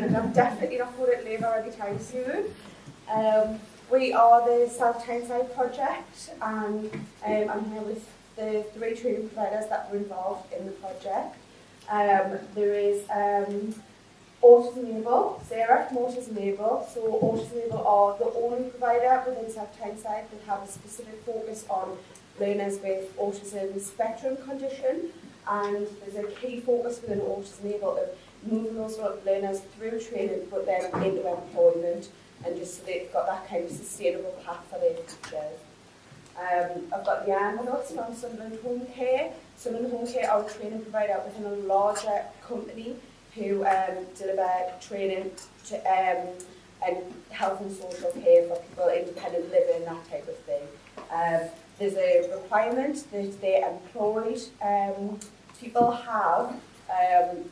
and I'm definitely not going to leave anytime soon. We are the South Tyneside project, and I'm here with the 3 training providers that were involved in the project. There is Autism Enable, Sarah from Autism Enable. So Autism Enable are the only provider within South Tyneside that have a specific focus on learners with autism spectrum condition, and there's a key focus within Autism Enable of moving those learners through training but then into employment, and just so they've got that kind of sustainable path for their futures. I've got Jan with us from Sunderland Home Care. Sunderland Home Care are a training provider within a larger company who deliver training to and health and social care for people, independent living, that type of thing. There's a requirement that the employed people have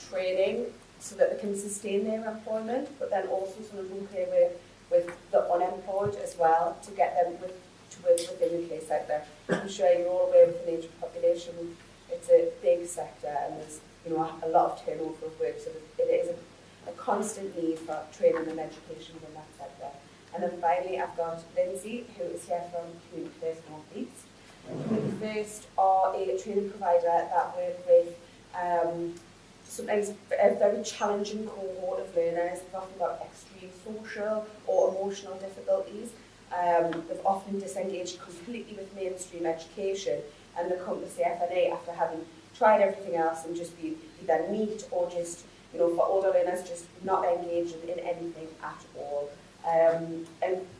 training so that they can sustain their employment, but then also Sunderland Home Care with the unemployed as well to get them to work within the care sector. I'm sure you're all aware with the nature of population, it's a big sector and there's a lot of turnover of work, so it is a constant need for training and education in that sector. And then finally I've got Lindsay, who is here from Community First North East. Community First are a training provider that work with sometimes a very challenging cohort of learners. They've often got extreme social or emotional difficulties. They've often disengaged completely with mainstream education, and they come to CFNA after having tried everything else and just be either neat or just, for older learners, just not engaged in anything at all. And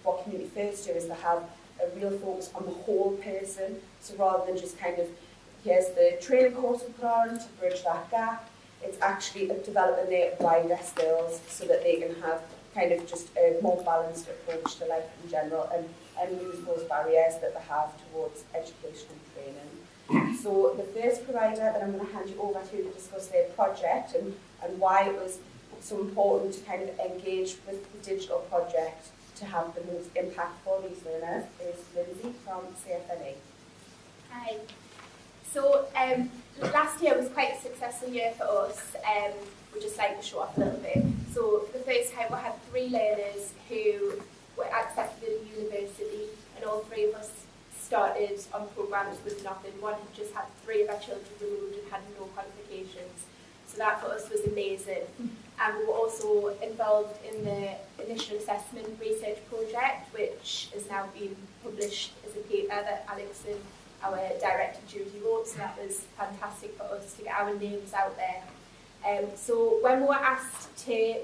what Community First do is they have a real focus on the whole person, so rather than just kind of, here's the training course we put on to bridge that gap, it's actually developing their wider skills so that they can have kind of just a more balanced approach to life in general and lose those barriers that they have towards education and training. So the first provider that I'm going to hand you over to discuss their project and why it was so important to kind of engage with the digital project to have the most impact for these learners is Lindsay from CFNA. Hi. So last year was quite a successful year for us. We'd just like to show off a little bit. So for the first time we had 3 learners who were accepted at university, and all 3 of us started on programmes with nothing. One had just had 3 of our children removed and had no qualifications. So that for us was amazing. And we were also involved in the initial assessment research project, which has now been published as a paper that Alex and our director Judy wrote, so that was fantastic for us to get our names out there. So when we were asked to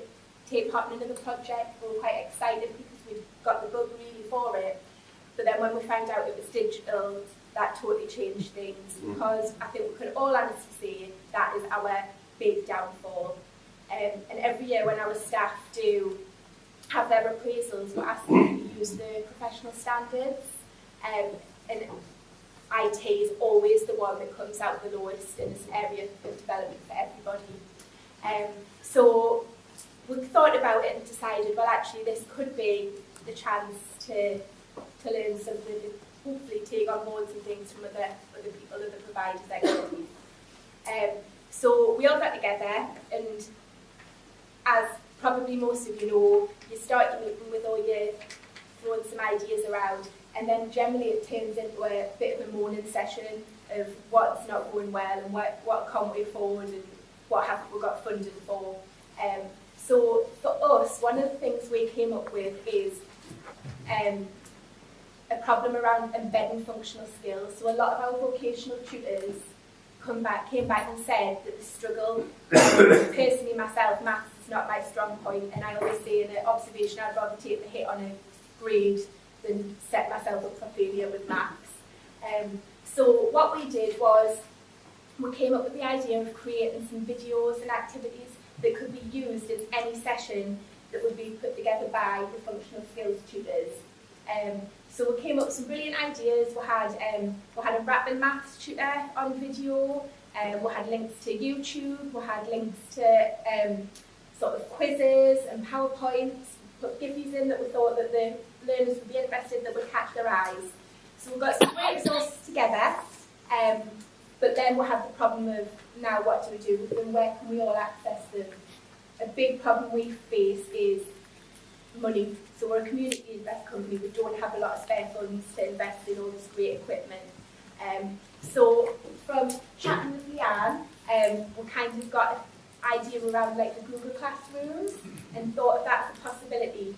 take part in another project, we were quite excited because we'd got the bug really for it. But then when we found out it was digital, that totally changed things, because I think we could all honestly say that is our big downfall. And every year when our staff do have their appraisals, we're asked them to use the professional standards. And IT is always the one that comes out the lowest in this area of development for everybody. So we thought about it and decided, well, actually, this could be the chance to learn something and hopefully take on board some things from other people, other providers' expertise. So we all got together, and as probably most of you know, you start your meeting with all your throwing some ideas around, and then generally it turns into a bit of a moaning session of what's not going well and what can't we afford and what haven't we got funding for. So for us, one of the things we came up with is a problem around embedding functional skills. So a lot of our vocational tutors came back and said that the struggle, personally myself, maths is not my strong point, and I always say in an observation I'd rather take the hit on a grade than set myself up for failure with maths. So what we did was we came up with the idea of creating some videos and activities that could be used in any session that would be put together by the functional skills tutors. So we came up with some brilliant ideas. We had a rapid maths tutor on video. We had links to YouTube. We had links to sort of quizzes and PowerPoints. Put giffies in that we thought that the learners would be interested, that would catch their eyes. So we got some great resources together. But then we have the problem of now what do we do with them? Where can we all access them? A big problem we face is money. So we're a community invest company. We don't have a lot of spare funds to invest in all this great equipment. So from chatting with Leanne, we kind of got an idea around like the Google Classrooms and thought that's a possibility.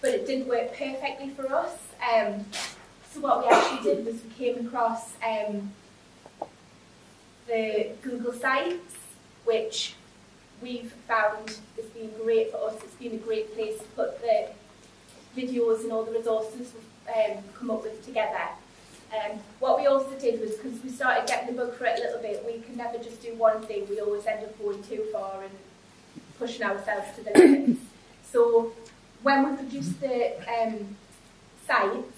But it didn't work perfectly for us. So what we actually did was we came across the Google Sites, which we've found has been great for us. It's been a great place to put the videos and all the resources we've come up with together. What we also did was, because we started getting the bug for it a little bit, we can never just do one thing. We always end up going too far and pushing ourselves to the limits. So when we produced the sites,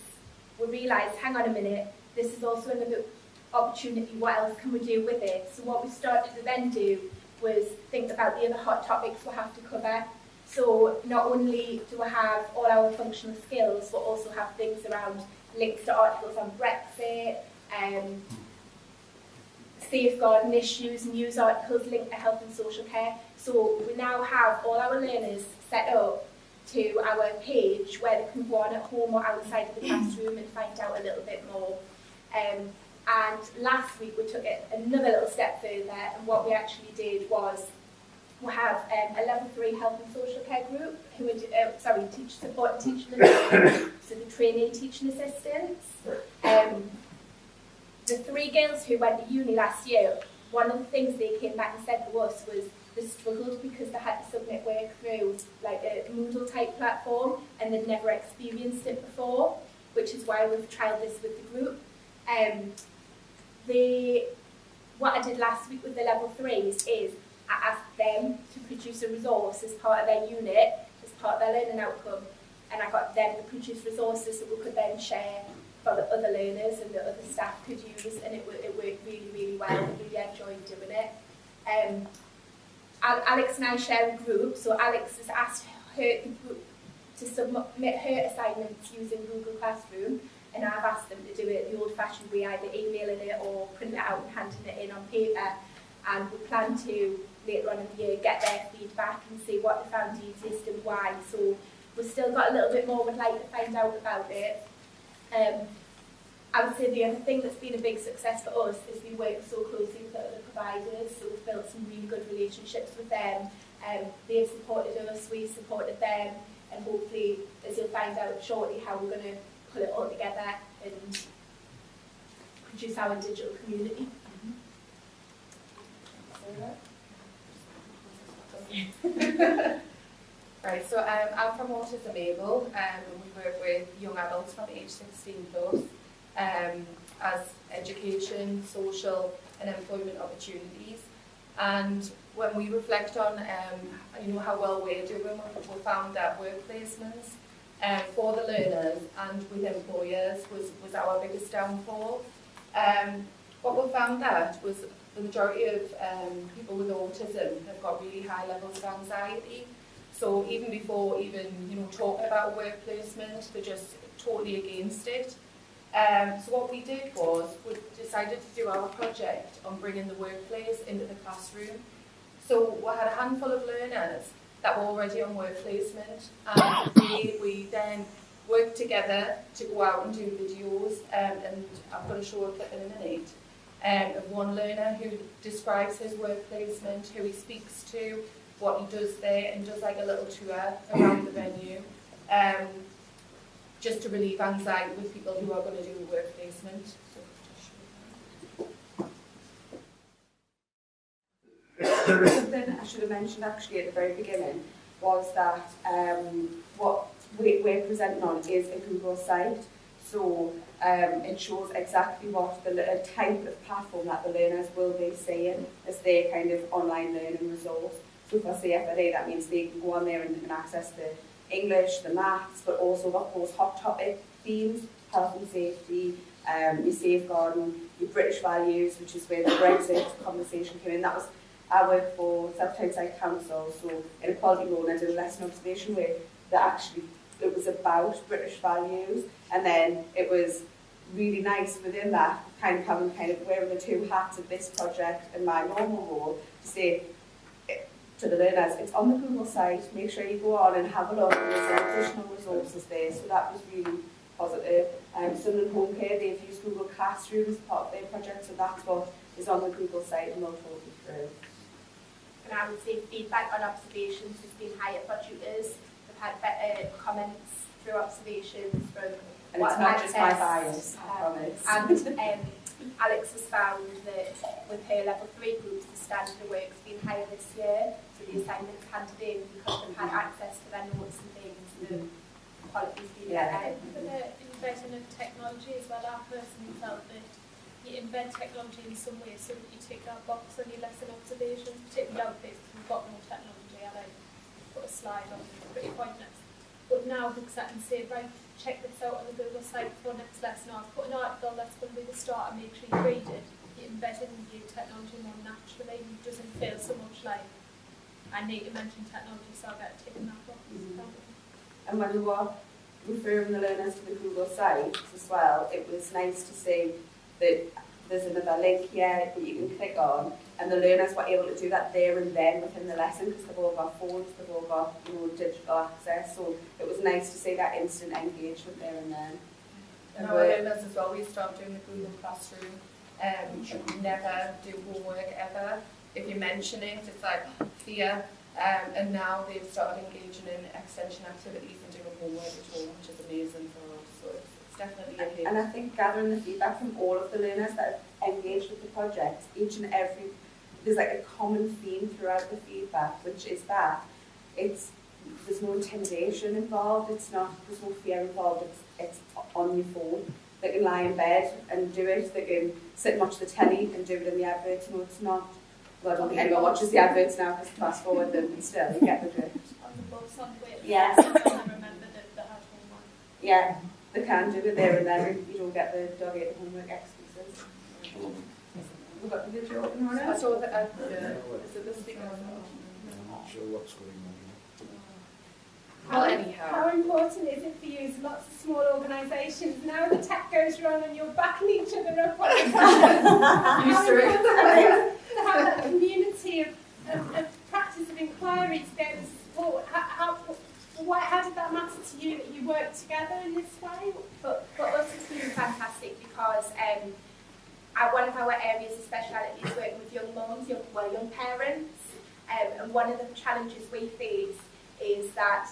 we realised, hang on a minute, this is also another opportunity. What else can we do with it? So what we started to then do was think about the other hot topics we have to cover. So not only do we have all our functional skills, but also have things around links to articles on Brexit, safeguarding issues, news articles linked to health and social care. So we now have all our learners set up to our page where they can go on at home or outside of the classroom and find out a little bit more. And last week we took it another little step further, and what we actually did was we have a level 3 health and social care group who are teacher support and teaching assistants, so the trainee teaching assistants. The 3 girls who went to uni last year, one of the things they came back and said to us was they struggled because they had to submit work through like a Moodle type platform and they'd never experienced it before, which is why we've trialled this with the group. What I did last week with the level 3s is I asked them to produce a resource as part of their unit, as part of their learning outcome, and I got them to produce resources that we could then share for the other learners and the other staff could use, and it worked really, really well. I really enjoyed doing it. Alex and I share a group, so Alex has asked the group to submit her assignments using Google Classroom, and I've asked them to do it the old-fashioned way, either emailing it or printing it out and handing it in on paper. And we plan to, later on in the year, get their feedback and see what they found easiest and why. So we've still got a little bit more we'd like to find out about it. I would say the other thing that's been a big success for us is we work so closely with other providers, so we've built some really good relationships with them. They've supported us, we've supported them, and hopefully, as you'll find out shortly, how we're going to pull it all together and produce our digital community. Right, so I'm from Autism Able, and we work with young adults from age 16 plus as education, social and employment opportunities. And when we reflect on how well we're doing, we found that work placements for the learners and with employers was our biggest downfall. What we found that was the majority of people with autism have got really high levels of anxiety. So even before talking about work placement, they're just totally against it. So what we did was we decided to do our project on bringing the workplace into the classroom. So we had a handful of learners that were already on work placement, and we then worked together to go out and do videos, and I'm going to show a clip in a minute of one learner who describes his work placement, who he speaks to, what he does there, and does like a little tour around the venue, just to relieve anxiety with people who are going to do a work placement. Something I should have mentioned actually at the very beginning was that what we're presenting on is a Google site. So it shows exactly what the type of platform that the learners will be seeing as their kind of online learning resource. So for CFLA, that means they can go on there and access the English, the maths, but also those hot topic themes, health and safety, your safeguarding, your British values, which is where the Brexit conversation came in. I work for South Tyneside Council, so in a quality role, and I did a lesson observation where it was about British values, and then it was really nice within that, kind of wearing the two hats of this project and my normal role, to say, to the learners. It's on the Google site. Make sure you go on and have a look. There's some additional resources there, so that was really positive. Sun and Home Care, they've used Google Classroom as part of their project, so that's what is on the Google site, and they'll talk you through. And I would say feedback on observations has been higher for tutors. They've had better comments through observations from And it's not just my bias, I promise. And Alex has found that with her level 3 groups, the standard of work's been higher this year, so the assignments handed in because they've had access to their notes and things, the quality's been better. For the embedding of technology as well, I personally felt that you embed technology in some way so that you tick that box on your lesson observations, particularly young kids, because we've got more technology. I like put a slide on, it's pretty pointless. But now we can sit and say, right, check this out on the Google site for next lesson. I've put an article that's going to be the start and make sure you read it. You embed it in your technology more naturally. It doesn't feel so much like I need to mention technology, so I'll get a tick in that box. And when we were referring the learners to the Google site as well, it was nice to see that there's another link here that you can click on, and the learners were able to do that there and then within the lesson, because they've all got phones, they've all got digital access, so it was nice to see that instant engagement there and then. And our learners as well, we started doing the Google Classroom, never do homework ever. If you mention it, it's like fear, and now they've started engaging in extension activities and doing homework at home, which is amazing for us. So it's definitely a hit. And I think gathering the feedback from all of the learners that have engaged with the project, each and every, there's like a common theme throughout the feedback, which is that there's no intimidation involved, there's no fear involved, it's on your phone. They can lie in bed and do it, they can sit and watch the telly and do it in the adverts. No, it's not. Well, I don't think anyone watches the adverts now because fast forward them, but still, you get the drift. On the bus, on the way to Yes. I remember the household one. Yeah, they can do it there and then. You don't get the dog ate homework excuses. We've got the video open on I it. saw that is it the speaker? I'm not sure what's going on. Well, anyhow. How important is it for you as lots of small organisations, now the tech goes wrong and you're backing each other up on the Used to it. to have that community of practice of inquiry to be able to support? How did that matter to you that you work together in this way? But for us it's been fantastic because one of our areas of speciality is working with young mums, young parents, and one of the challenges we face is that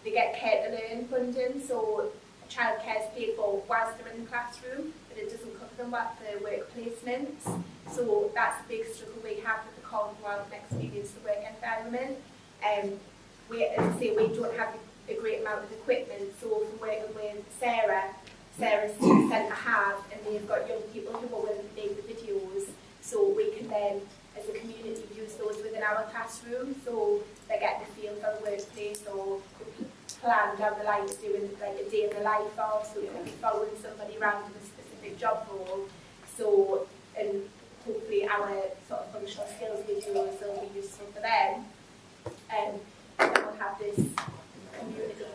they get care to learn funding, so childcare is paid for whilst they're in the classroom, but it doesn't cover them for work placements. So that's a big struggle we have with the call to out and experience the work environment. As I say, we don't have a great amount of equipment, so from working with Sarah's team centre have, and they've got young people who are willing to make the videos, so we can then, as a community, use those within our classroom, so they get the feel for the workplace, or plan down the line of doing like a day in the life of, so we can be following somebody around in a specific job role, so, and hopefully our sort of functional skills videos will be useful for them, and then we'll have this community.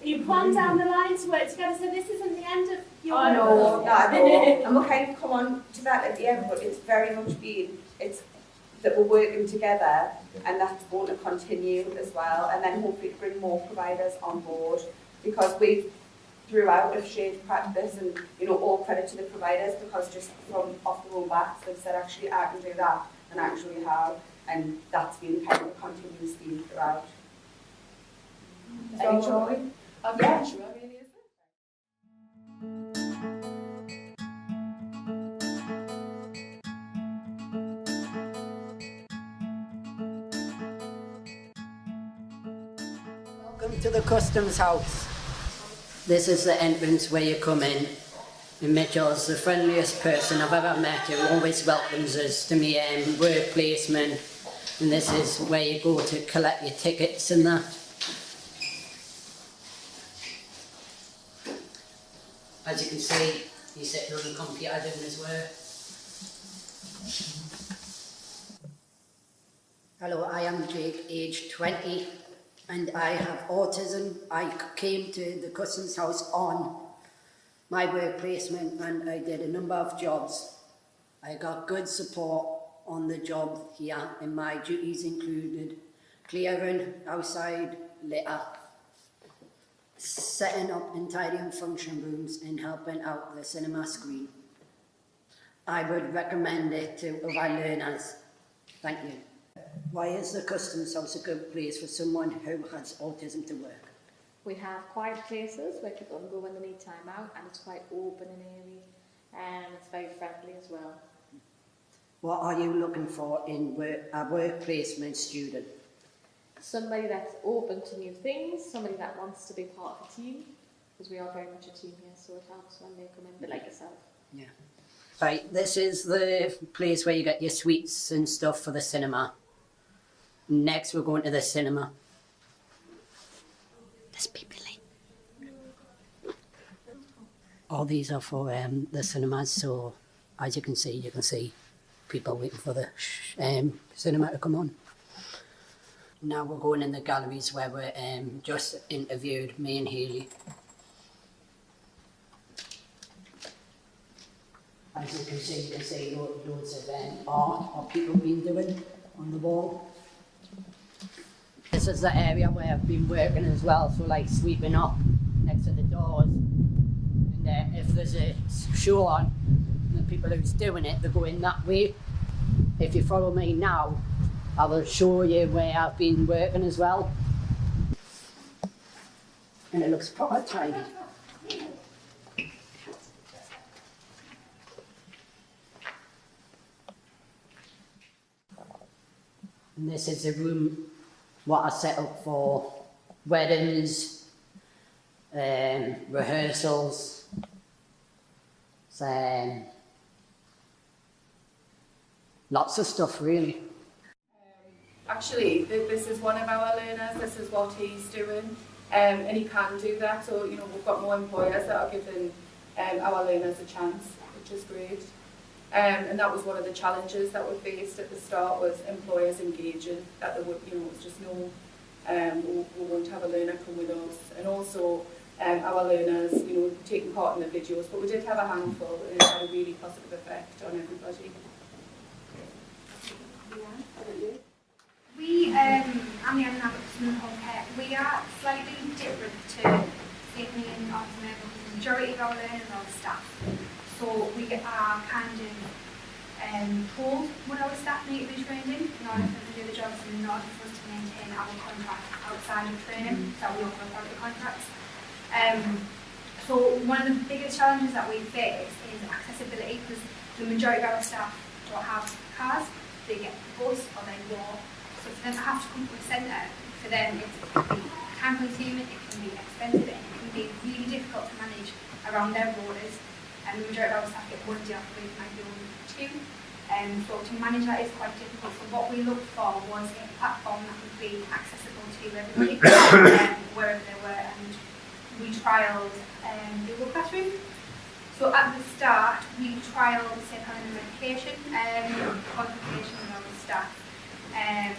You plan down the line to work together, so this isn't the end of your work. No, not at all. And we'll kind of come on to that at the end, but it's very much been, it's that we're working together, and that's going to continue as well, and then hopefully bring more providers on board, because we've throughout have shared practice, and all credit to the providers, because just from off their own backs they've said actually I can do that, and actually have, and that's been kind of a continuous theme throughout. Any joy? I'm sure, really, is it? Welcome to the Customs House. This is the entrance where you come in. And Mitchell's the friendliest person I've ever met, who always welcomes us to my work placement. And this is where you go to collect your tickets and that. As you can see, he's sitting on the computer doing his work. Hello, I am Jake, aged 20, and I have autism. I came to the Customs House on my work placement, and I did a number of jobs. I got good support on the job here, and my duties included clearing outside litter, setting up and tidying function rooms, and helping out the cinema screen. I would recommend it to other learners. Thank you. Why is the Customs House a good place for someone who has autism to work? We have quiet places where people can go when they need time out, and it's quite open and airy, and it's very friendly as well. What are you looking for in a work placement student? Somebody that's open to new things, somebody that wants to be part of a team, because we are very much a team here, so it helps when they come in, a bit like yourself. Yeah. Right, this is the place where you get your sweets and stuff for the cinema. Next, we're going to the cinema. There's people in. All these are for the cinemas, so as you can see people waiting for the cinema to come on. Now we're going in the galleries where we're just interviewed me and Hayley. As you can see loads of art what people have been doing on the wall. This is the area where I've been working as well, so like sweeping up next to the doors. And if there's a show on, the people who's doing it, they're going that way. If you follow me now, I will show you where I've been working as well. And it looks proper tidy. And this is the room what I set up for weddings, rehearsals, lots of stuff really. Actually, this is one of our learners, this is what he's doing, and he can do that, so we've got more employers that are giving our learners a chance, which is great. And that was one of the challenges that we faced at the start, was employers engaging, that there would, it's just no, we won't have a learner come with us, and also our learners, taking part in the videos, but we did have a handful, and it had a really positive effect on everybody. We, I'm the Anna Home Care. We are slightly different to Sydney and Oxford because the majority of our learners are staff. So we are kind of told what our staff need to be trained in order for them to do the jobs and in order for us to maintain our contract outside of training, so we offer authority contracts. So one of the biggest challenges that we face is accessibility, because the majority of our staff don't have cars. They get the bus or they walk. So for them to have to come to a centre, for them it can be time consuming, it can be expensive, and it can be really difficult to manage around their borders. And the majority of our staff get one day off a week, might be only two. So to manage that is quite difficult. So what we looked for was a platform that would be accessible to everybody, wherever they were, and we trialled Google Classroom. So at the start, we trialled safe handling medication, qualification of our staff. And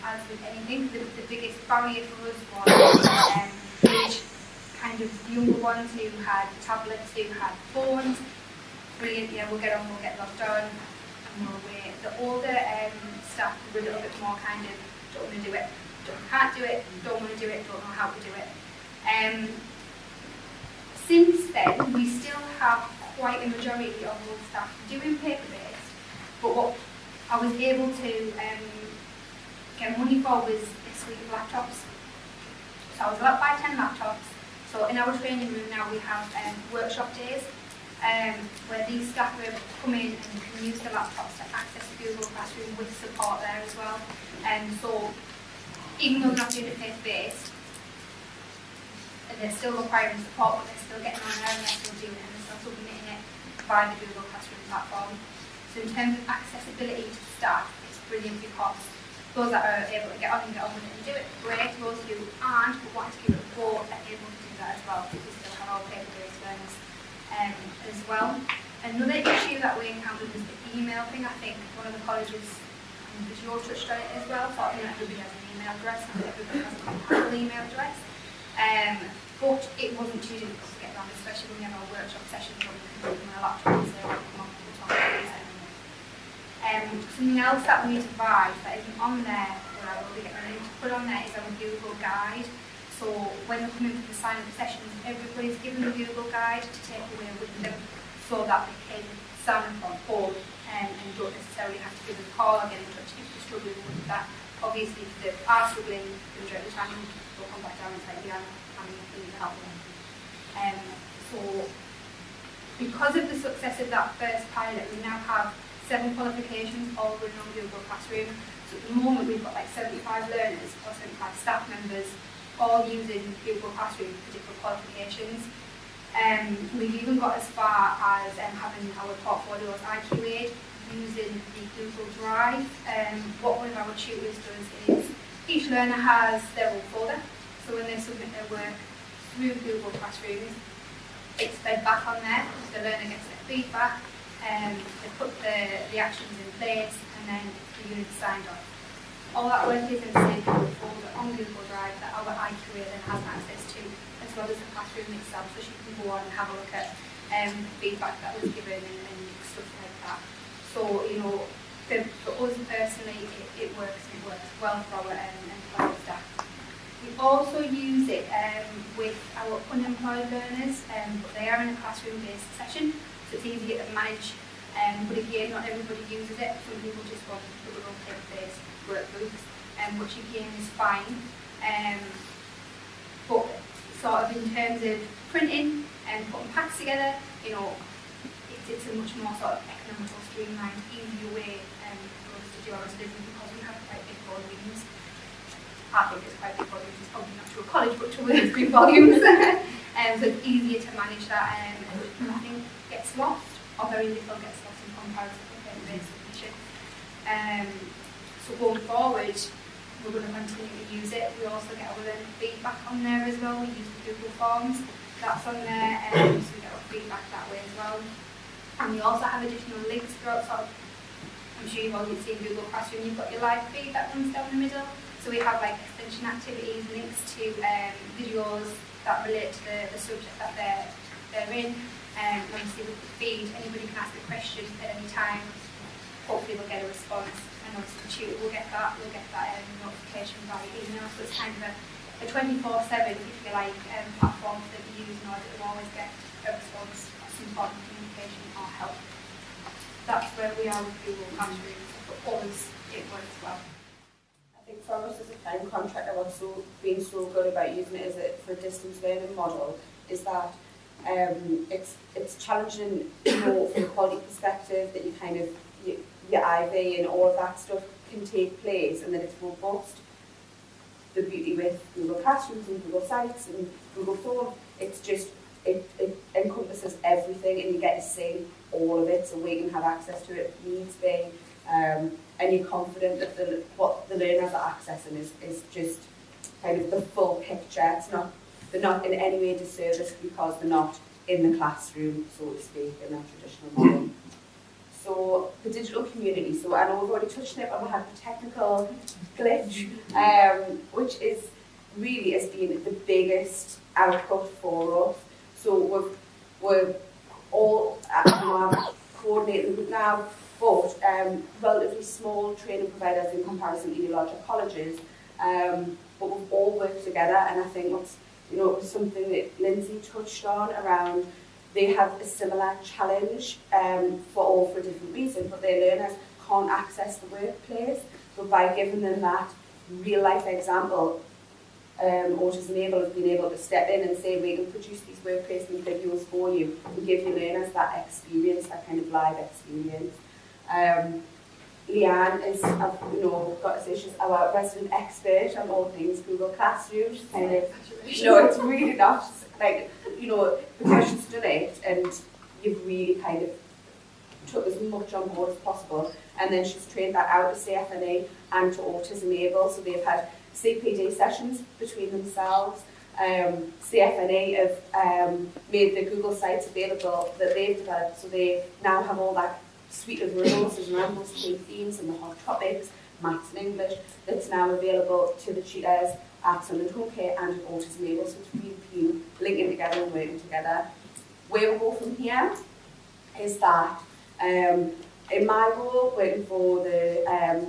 as with anything, the biggest barrier for us was age, kind of younger ones who had tablets, who had phones. Brilliant, yeah, we'll get logged on, and we'll wait. The older staff were a little bit more kind of, don't want to do it, can't do it, don't want to do it, don't know how to do it. Since then, we still have quite a majority of our staff doing paper-based, but what I was able to get money for was a suite of laptops. So I was allowed to buy 10 laptops. So in our training room now we have workshop days where these staff are able to come in and can use the laptops to access the Google Classroom with support there as well. So even though they're not doing it paper-based, they're still requiring support, but they're still getting on there and they're still doing it, and they're still submitting it via the Google Classroom platform. So in terms of accessibility to staff, it's brilliant because those that are able to get on with it and do it, great. Those who aren't, but want to give it a go, are able to do that as well, because we still have our paper-based learners as well. Another issue that we encountered was the email thing. I think one of the colleges, Visual touched on it as well, thought everybody has an email address and everybody has a compatible email address. But it wasn't too difficult to get around, especially when we have our workshop sessions where we can do them on a laptop and say, well, come on, we'll talk about this, and Something else that we provide that isn't on there, or I will be getting ready to put on there, is our Google Guide. So when they come in for the sign-up sessions, everybody's given the Google Guide to take away with them so that they can sign up on home and don't necessarily have to give a call or get in touch if they're struggling with that. Obviously, if they are struggling the majority of the time, they'll come back down and say, yeah, I'm need help. So because of the success of that first pilot, we now have 7 qualifications all running on Google Classroom. So at the moment we've got like 75 learners or 75 staff members all using Google Classroom for different qualifications. We've even got as far as having our portfolios IQA'd using the Google Drive. What one of our tutors does is each learner has their own folder, so when they submit their work through Google Classroom, it's fed back on there, the learner gets their feedback, they put the actions in place, and then the unit's signed off. All that work is in a saved folder on Google Drive that our IQA then has access to, as well as the classroom itself, so she can go on and have a look at the feedback that was given and stuff like that. So, you know, for us personally, it works well for our employed staff. We also use it with our unemployed learners, but they are in a classroom-based session, so it's easier to manage. But again, not everybody uses it. Some people just want to put their own paper-based workbooks, which again is fine. But sort of in terms of printing and putting packs together, you know, it's a much more sort of economical, streamlined, easier way for us to do our business because we have quite big volumes. I think it's quite big volumes, it's probably not to a college, but to us it's big volumes. So it's easier to manage that and nothing gets lost, or very little gets lost in comparison with paper-based submission. So going forward, we're going to continue to use it. We also get our learner feedback on there as well. We use the Google Forms, that's on there, so we get our feedback that way as well. And we also have additional links throughout, sort of, I'm sure you've all seen Google Classroom, you've got your live feed that runs down the middle. So we have like extension activities, links to videos that relate to the subject that they're in. And obviously with the feed, anybody can ask a question at any time. Hopefully we'll get a response, and obviously the tutor will get that notification via email. So it's kind of a 24/7, if you like, platform that we use in order to always get a response, some form of communication or help. That's where we are with Google Classroom. For us, it works well. I think for us as a prime contractor, what's been so good about using it for a distance learning model is that it's challenging, you know, from a quality perspective, that you kind of your IV and all of that stuff can take place, and that it's robust. The beauty with Google Classrooms and Google Sites and Google Form, it's just it encompasses everything, and you get to see all of it, so we can have access to it if needs be. And you're confident that what the learners are accessing is just kind of the full picture. They're not in any way disserviced because they're not in the classroom, so to speak, in that traditional model. So the digital community. So I know we've already touched on it, but we had the technical glitch, which is really has been the biggest output for us. So we're all coordinating the group now, but relatively small training providers in comparison to your larger colleges. But we've all worked together, and I think what's something that Lindsay touched on around, they have a similar challenge for a different reason, but their learners can't access the workplace. So by giving them that real life example, Autism Able has been able to step in and say, we can produce these work placement videos for you and give your learners that experience, that kind of live experience. Leanne is, got to say, she's our resident expert on all things Google Classroom. She's kind of, it's really not, because she's done it, and you've really kind of took as much on board as possible. And then she's trained that out to CFNE and to Autism Able, so they've had CPD sessions between themselves. CFNE have made the Google Sites available that they've developed, so they now have all that suite of resources around those key themes and the hot topics, maths and English, that's now available to the tutors at Sunderland Home Care and at Autism Able, so it's really been linking together and working together. Where we go from here is that in my role, working for the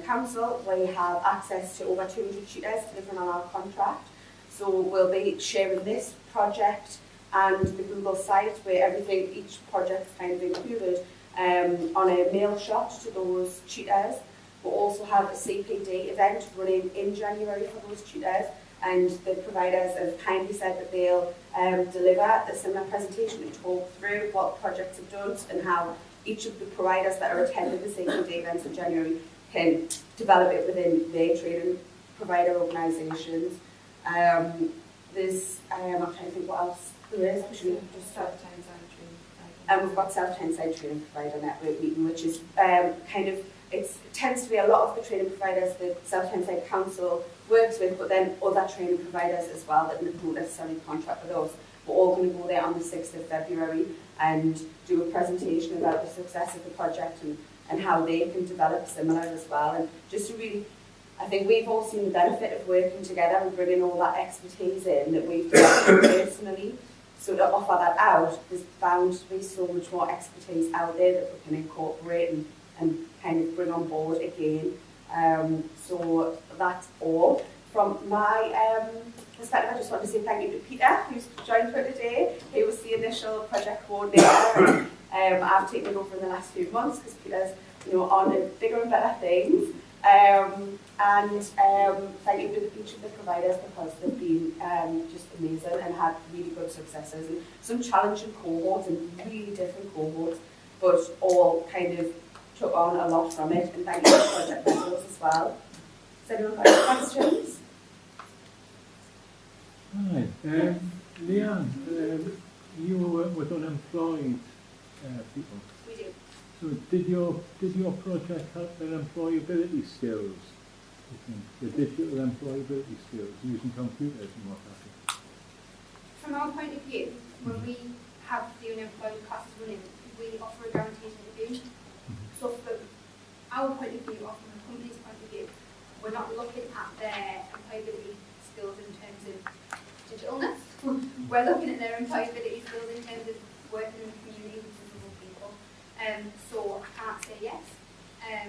council, we have access to over 200 tutors delivering on our contract. So we'll be sharing this project and the Google site where everything, each project's kind of included on a mail shot to those tutors. We'll also have a CPD event running in January for those tutors, and the providers have kindly said that they'll deliver a similar presentation and talk through what projects have done and how each of the providers that are attending the CPD events in January can develop it within their training provider organisations. There's, I'm trying to think what else there is. Actually, just South Tyneside training. and we've got South Tyneside Training Provider Network meeting, which is kind of, it tends to be a lot of the training providers the South Tyneside Council works with, but then other training providers as well that don't necessarily contract with us. We're all going to go there on the 6th of February and do a presentation about the success of the project and how they can develop similar as well. And just to really, I think we've all seen the benefit of working together and bringing all that expertise in that we've developed personally. So to offer that out, there's bound to be so much more expertise out there that we can incorporate and kind of bring on board again. So that's all. From my perspective, I just want to say thank you to Peter, who's joined for today. He was the initial project coordinator. I've taken it over in the last few months because Peter's, on bigger and better things. And thank you to each of the providers because they've been just amazing and had really good successes and some challenging cohorts and really different cohorts, but all kind of took on a lot from it. And thank you to the project mentors as well. Has anyone got any questions? Hi, Leanne, you work with unemployed people. We do. So did your project help their employability skills? The digital employability skills using computers and what have you? From our point of view, when we have the unemployed classes running, we offer a guaranteed interview. So from our point of view, or from the company's point of view, we're not looking at their employability skills in terms of digitalness. We're looking at their employability skills in terms of working in the community with vulnerable people. So I can't say yes,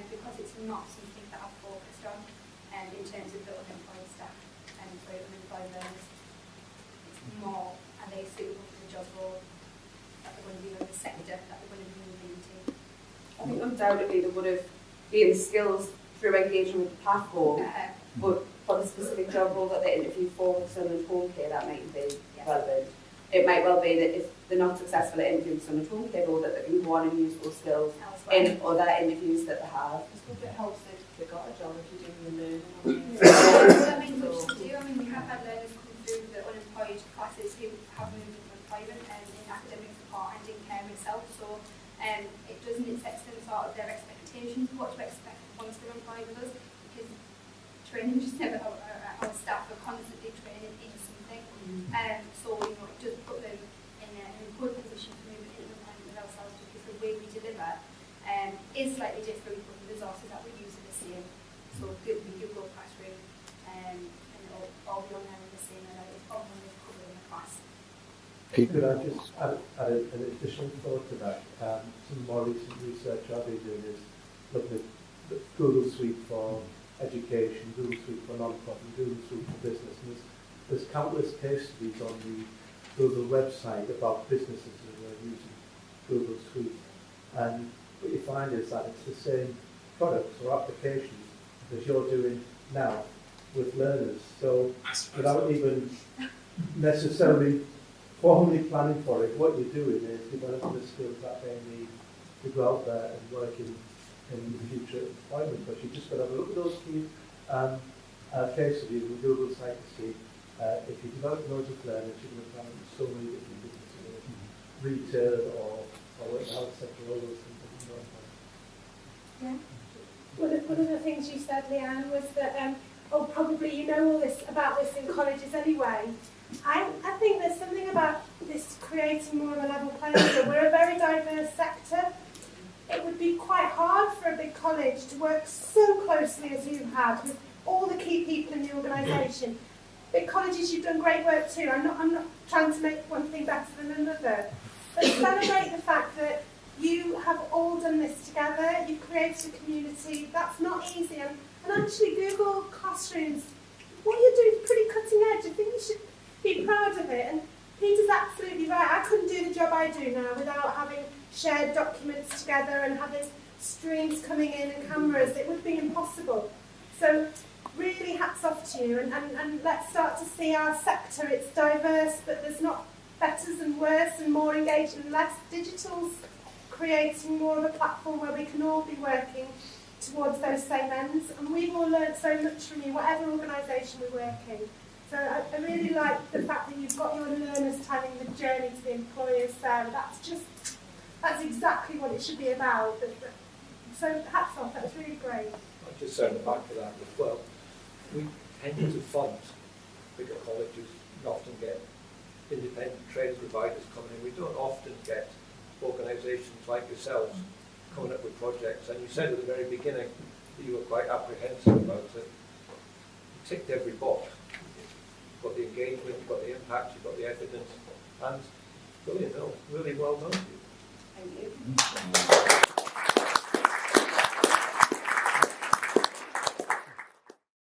because it's not something that I've focused on in terms of the unemployed staff and for unemployed learners. It's more, are they suitable for the job role that they're going to be in, the sector that they're going to be moving into? I think undoubtedly there would have been skills through engaging with the platform, but for the specific job role that they interview for with Sun and Home Care, that might be relevant. It might well be that if they're not successful at interviewing Sun and Home Care role, that they can go on and use those skills in other interviews that they have. I suppose it helps if they got a job if you're doing the learning. Which they do. I mean, we have had learners come through the unemployed classes who have moved into employment in academic support and in care itself. So it doesn't set them sort of their expectations of what to expect once they're employed with us, because training just never, our staff are constantly training in something. So it does put them in a good position to move into employment with ourselves, because the way we deliver is slightly different, but the resources that we use are the same. So we do go classroom and all the online are the same, and it's all covered in the class. Could I just add an additional thought to that? Some more recent research I've been doing is looking at the Google Suite for education, Google Suite for non-profit, Google Suite for business. And there's countless case studies on the Google website about businesses that are using Google Suite. And what you find is that it's the same products or applications that you're doing now with learners. So without even necessarily formally planning for it, what you're doing is developing the skills that they need to go out there and work in future employment. But you've just got to have a look at those key case studies on Google site to see if you develop loads of learners, you're going to find so many different businesses, retail or the health sector, all those things. Yeah. One of the things you said, Leanne, was that probably you know all this about this in colleges anyway. I think there's something about this creating more of a level playing field. We're a very diverse sector. It would be quite hard for a big college to work so closely as you have with all the key people in the organisation. Big colleges, you've done great work too. I'm not trying to make one thing better than another, but celebrate the fact that You have all done this together. You've created a community. That's not easy. And actually, Google Classrooms, what you're doing is pretty cutting edge. I think you should be proud of it. And Peter's absolutely right. I couldn't do the job I do now without having shared documents together and having streams coming in and cameras. It would be impossible. So really hats off to you. And let's start to see our sector. It's diverse, but there's not betters and worse and more engaged and less. Digital's creating more of a platform where we can all be working towards those same ends. And we've all learned so much from you, whatever organisation we work in. So I really like the fact that you've got your learners telling the journey to the employers there. That's exactly what it should be about. So hats off, that's really great. I'll just send back to that as well. We tend to fund bigger colleges. We often get independent training providers coming in. We don't often get organisations like yourselves coming up with projects. And you said at the very beginning that you were quite apprehensive about it. You ticked every box. You've got the engagement, you've got the impact, you've got the evidence, and brilliant, really well done. Thank you.